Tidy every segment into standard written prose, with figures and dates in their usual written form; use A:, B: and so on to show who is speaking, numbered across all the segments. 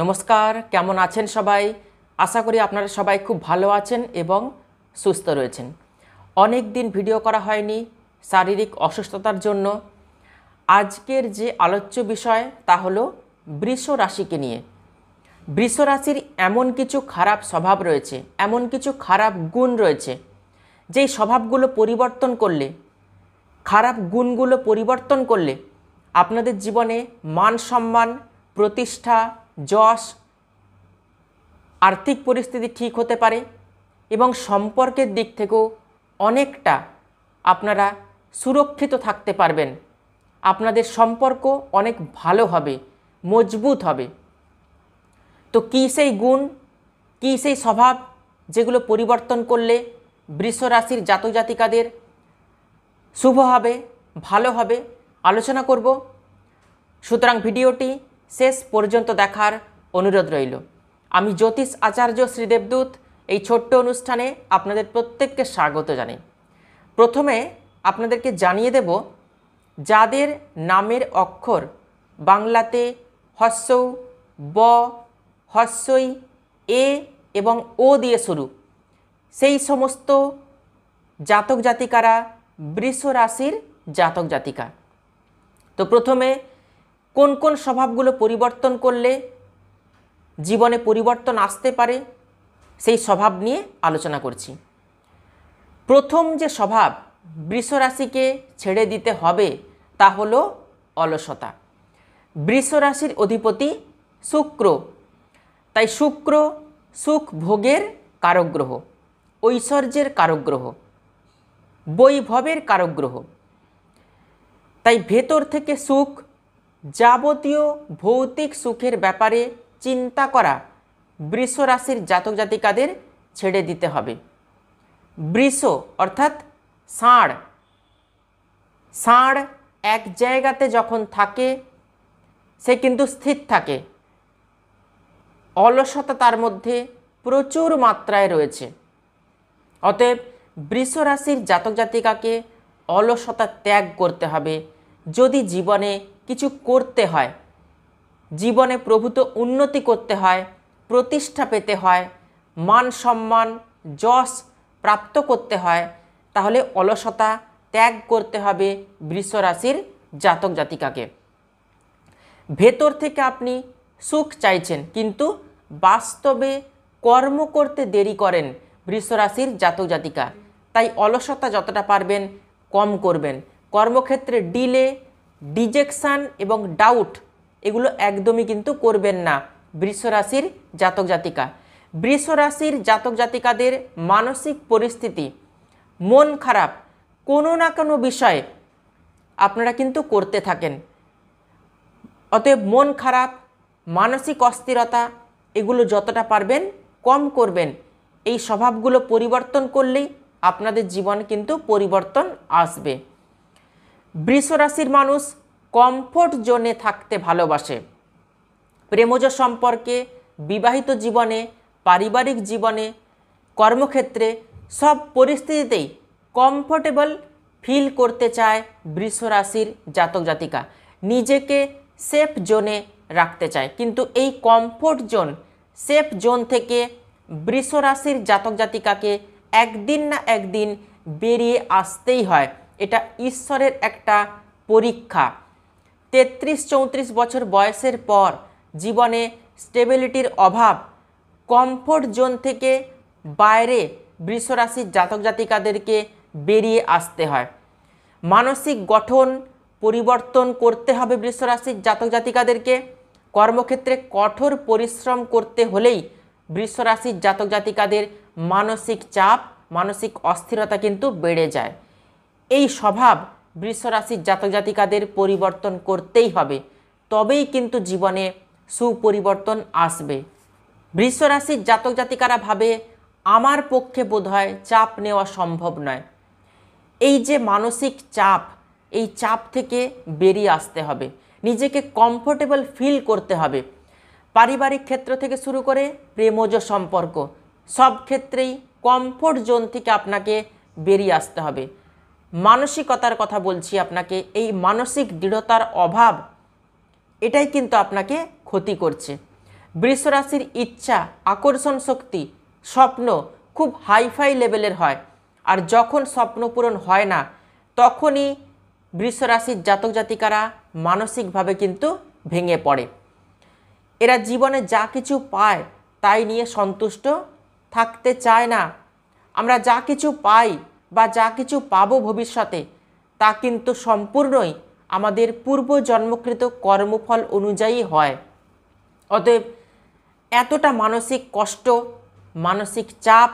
A: নমস্কার, কেমন আছেন সবাই? আশা করি আপনারা সবাই খুব ভালো আছেন এবং সুস্থ রয়েছেন। অনেক দিন ভিডিও করা হয়নি শারীরিক অসুস্থতার জন্য। আজকের যে আলোচ্য বিষয় তা হলো বৃষ রাশিকে নিয়ে। বৃষ রাশির এমন কিছু খারাপ স্বভাব রয়েছে, এমন কিছু খারাপ গুণ রয়েছে, যেই স্বভাবগুলো পরিবর্তন করলে, খারাপ গুণগুলো পরিবর্তন করলে আপনাদের জীবনে মান সম্মান, প্রতিষ্ঠা, যশ, আর্থিক পরিস্থিতি ঠিক হতে পারে এবং সম্পর্কের দিক থেকেও অনেকটা আপনারা সুরক্ষিত থাকতে পারবেন। আপনাদের সম্পর্ক অনেক ভালো হবে, মজবুত হবে। তো কী সেই গুণ, কী সেই স্বভাব যেগুলো পরিবর্তন করলে বৃষ রাশির জাতক জাতিকাদের শুভ হবে, ভালো হবে, আলোচনা করব। সুতরাং ভিডিওটি শেষ পর্যন্ত দেখার অনুরোধ রইল। আমি জ্যোতিষ আচার্য শ্রী দেবদূত এই ছোট্ট অনুষ্ঠানে আপনাদের প্রত্যেককে স্বাগত জানাই। প্রথমে আপনাদেরকে জানিয়ে দেব, যাদের নামের অক্ষর বাংলাতে হ্রস্ব, ব, হ্রস্বই, এ এবং ও দিয়ে শুরু, সেই সমস্ত জাতক জাতিকারা বৃষ রাশির জাতক জাতিকা। তো প্রথমে কোন কোন স্বভাবগুলো পরিবর্তন করলে জীবনে পরিবর্তন আসতে পারে সেই স্বভাব নিয়ে আলোচনা করছি। প্রথম যে স্বভাব বৃষ রাশিকে ছেড়ে দিতে হবে তা হলো অলসতা। বৃষ রাশির অধিপতি শুক্র, তাই শুক্র সুখ ভোগের কারক গ্রহ, ঐশ্বর্যের কারক গ্রহ, বৈভবের কারক গ্রহ। তাই ভেতর থেকে সুখ, যাবতীয় ভৌতিক সুখের ব্যাপারে চিন্তা করা বৃষ রাশির জাতক জাতিকাদের ছেড়ে দিতে হবে। বৃষ অর্থাৎ ষাঁড়, ষাঁড় এক জায়গাতে যখন থাকে সে কিন্তু স্থির থাকে। অলসতা তার মধ্যে প্রচুর মাত্রায় রয়েছে। অতএব বৃষ রাশির জাতক জাতিকাকে অলসতা ত্যাগ করতে হবে যদি জীবনে কিছু করতে হয়, জীবনে প্রভূত উন্নতি করতে হয়, প্রতিষ্ঠা পেতে হয়, মান সম্মান, যশ প্রাপ্ত করতে হয়, তাহলে অলসতা ত্যাগ করতে হবে বৃষ রাশির জাতক জাতিকাকে। ভেতর থেকে আপনি সুখ চাইছেন কিন্তু বাস্তবে কর্ম করতে দেরি করেন বৃষ রাশির জাতক জাতিকা, তাই অলসতা যতটা পারবেন কম করবেন। কর্মক্ষেত্রে ডিলে, ডিজেকশান এবং ডাউট এগুলো একদমই কিন্তু করবেন না বৃষ রাশির জাতক জাতিকা। বৃষ রাশির জাতক জাতিকাদের মানসিক পরিস্থিতি, মন খারাপ কোনো না কোনো বিষয়ে আপনারা কিন্তু করতে থাকেন। অতএব মন খারাপ, মানসিক অস্থিরতা এগুলো যতটা পারবেন কম করবেন। এই স্বভাবগুলো পরিবর্তন করলেই আপনাদের জীবন কিন্তু পরিবর্তন আসবে। বৃষ রাশির মানুষ কমফোর্ট জোনে থাকতে ভালোবাসে। প্রেমজ সম্পর্কে, বিবাহিত জীবনে, পারিবারিক জীবনে, কর্মক্ষেত্রে সব পরিস্থিতিতেই কমফোর্টেবল ফিল করতে চায় বৃষ রাশির জাতক জাতিকা, নিজেকে সেফ জোনে রাখতে চায়। কিন্তু এই কমফোর্ট জোন, সেফ জোন থেকে বৃষ রাশির জাতক জাতিকাকে একদিন না একদিন বেরিয়ে আসতেই হয়। এটা ঈশ্বরের একটা পরীক্ষা। 33-34 বছর বয়সের পর জীবনে স্টেবিলিটির অভাব, কমফোর্ট জোন থেকে বাইরে বৃষ রাশির জাতক জাতিকাদেরকে বেরিয়ে আসতে হয়। মানসিক গঠন পরিবর্তন করতে হবে বৃষ রাশির জাতক জাতিকাদেরকে। কর্মক্ষেত্রে কঠোর পরিশ্রম করতে হলেই বৃষ রাশির জাতক জাতিকাদের মানসিক চাপ, মানসিক অস্থিরতা কিন্তু বেড়ে যায়। এই স্বভাব বৃষ রাশির জাতক জাতিকাদের পরিবর্তন করতেই হবে, তবেই কিন্তু জীবনে সুপরিবর্তন আসবে। বৃষ রাশির জাতক জাতিকারা ভাবে আমার পক্ষে বোধহয় চাপ নেওয়া সম্ভব নয়। এই যে মানসিক চাপ, এই চাপ থেকে বেরিয়ে আসতে হবে, নিজেকে কমফোর্টেবল ফিল করতে হবে। পারিবারিক ক্ষেত্র থেকে শুরু করে প্রেমজ সম্পর্ক, সব ক্ষেত্রেই কমফোর্ট জোন থেকে আপনাকে বেরিয়ে আসতে হবে। মানসিকতার কথা বলছি আপনাকে, এই মানসিক দৃঢ়তার অভাব এটাই কিন্তু আপনাকে ক্ষতি করছে। বৃষ রাশির ইচ্ছা, আকর্ষণ শক্তি, স্বপ্ন খুব হাইফাই লেভেলের হয়। আর যখন স্বপ্ন পূরণ হয় না, তখনই বৃষ রাশির জাতক জাতিকারা মানসিকভাবে কিন্তু ভেঙে পড়ে। এরা জীবনে যা কিছু পায় তাই নিয়ে সন্তুষ্ট থাকতে চায় না। আমরা যা কিছু পাই বা যা কিছু পাবো ভবিষ্যতে, তা কিন্তু সম্পূর্ণই আমাদের পূর্বজন্মকৃত কর্মফল অনুযায়ী হয়। অতএব এতটা মানসিক কষ্ট, মানসিক চাপ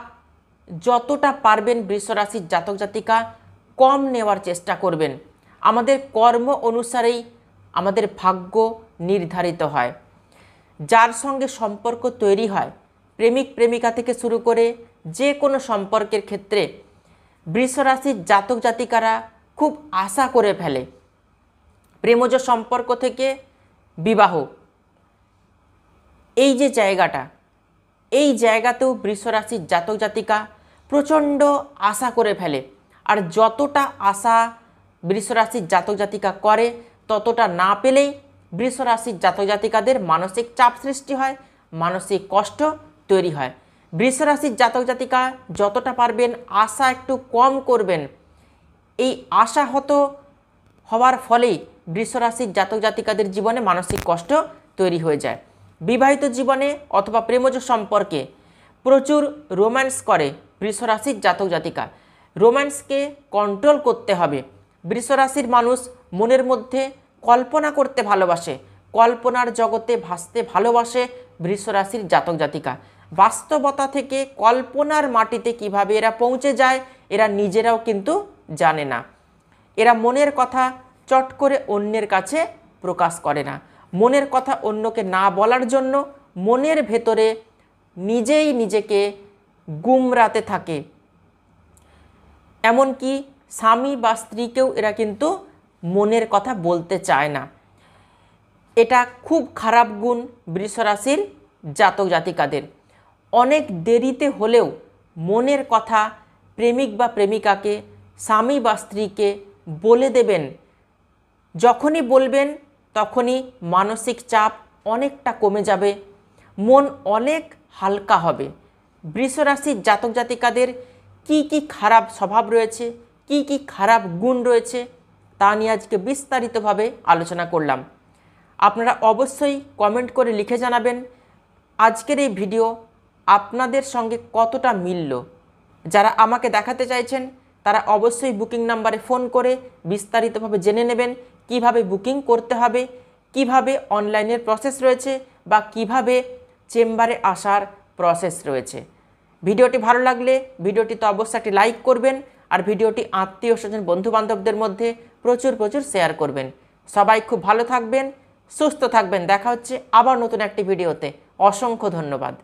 A: যতটা পারবেন বৃষ রাশির জাতক জাতিকা কম নেওয়ার চেষ্টা করবেন। আমাদের কর্ম অনুসারেই আমাদের ভাগ্য নির্ধারিত হয়। যার সঙ্গে সম্পর্ক তৈরি হয়, প্রেমিক প্রেমিকা থেকে শুরু করে যে কোনো সম্পর্কের ক্ষেত্রে বৃষ রাশির জাতক জাতিকারা খুব আশা করে ফেলে। প্রেমজ সম্পর্ক থেকে বিবাহ, এই যে জায়গাটা, এই জায়গাতেও বৃষ রাশির জাতক জাতিকা প্রচণ্ড আশা করে ফেলে। আর যতটা আশা বৃষ রাশির জাতক জাতিকা করে, ততটা না পেলেই বৃষ রাশির জাতক জাতিকাদের মানসিক চাপ সৃষ্টি হয়, মানসিক কষ্ট তৈরি হয়। বৃষ রাশির জাতক জাতিকা যতটা পারবেন আশা একটু কম করবেন। এই আশাহত হওয়ার ফলেই বৃষ রাশির জাতক জাতিকাদের জীবনে মানসিক কষ্ট তৈরি হয়ে যায়। বিবাহিত জীবনে অথবা প্রেমজ সম্পর্কে প্রচুর রোম্যান্স করে বৃষ রাশির জাতক জাতিকা। রোম্যান্সকে কন্ট্রোল করতে হবে। বৃষ রাশির মানুষ মনের মধ্যে কল্পনা করতে ভালোবাসে, কল্পনার জগতে ভাসতে ভালোবাসে বৃষ রাশির জাতক জাতিকা। বাস্তবতা থেকে কল্পনার মাটিতে কিভাবে এরা পৌঁছে যায়, এরা নিজেরাও কিন্তু জানে না। এরা মনের কথা চট করে অন্যের কাছে প্রকাশ করে না। মনের কথা অন্যকে না বলার জন্য মনের ভেতরে নিজেই নিজেকে গুমরাতে থাকে। এমনকি স্বামী বা স্ত্রীকেও এরা কিন্তু মনের কথা বলতে চায় না। এটা খুব খারাপ গুণ বৃষ রাশির জাতক জাতিকাদের। অনেক দেরিতে হলেও মনের কথা প্রেমিক বা প্রেমিকাকে, স্বামী বা স্ত্রীকে বলে দেবেন। যখনই বলবেন তখনই মানসিক চাপ অনেকটা কমে যাবে, মন অনেক হালকা হবে। বৃষ রাশির জাতক জাতিকাদের কি কি খারাপ স্বভাব রয়েছে, কি কি খারাপ গুণ রয়েছে, তা নিয়ে আজকে বিস্তারিতভাবে আলোচনা করলাম। আপনারা অবশ্যই কমেন্ট করে লিখে জানাবেন আজকের এই ভিডিও আপনাদের সঙ্গে কতটা মিলল। যারা আমাকে দেখাতে চাইছেন তারা অবশ্যই বুকিং নাম্বারে ফোন করে বিস্তারিতভাবে জেনে নেবেন কিভাবে বুকিং করতে হবে, কিভাবে অনলাইনের প্রসেস রয়েছে বা কিভাবে চেম্বারে আসার প্রসেস রয়েছে। ভিডিওটি ভালো লাগলে ভিডিওটিতে অবশ্যই একটি লাইক করবেন আর ভিডিওটি আত্মীয় স্বজন বন্ধু বান্ধবদের মধ্যে প্রচুর শেয়ার করবেন। সবাই খুব ভালো থাকবেন, সুস্থ থাকবেন। দেখা হচ্ছে আবার নতুন একটি ভিডিওতে। অসংখ্য ধন্যবাদ।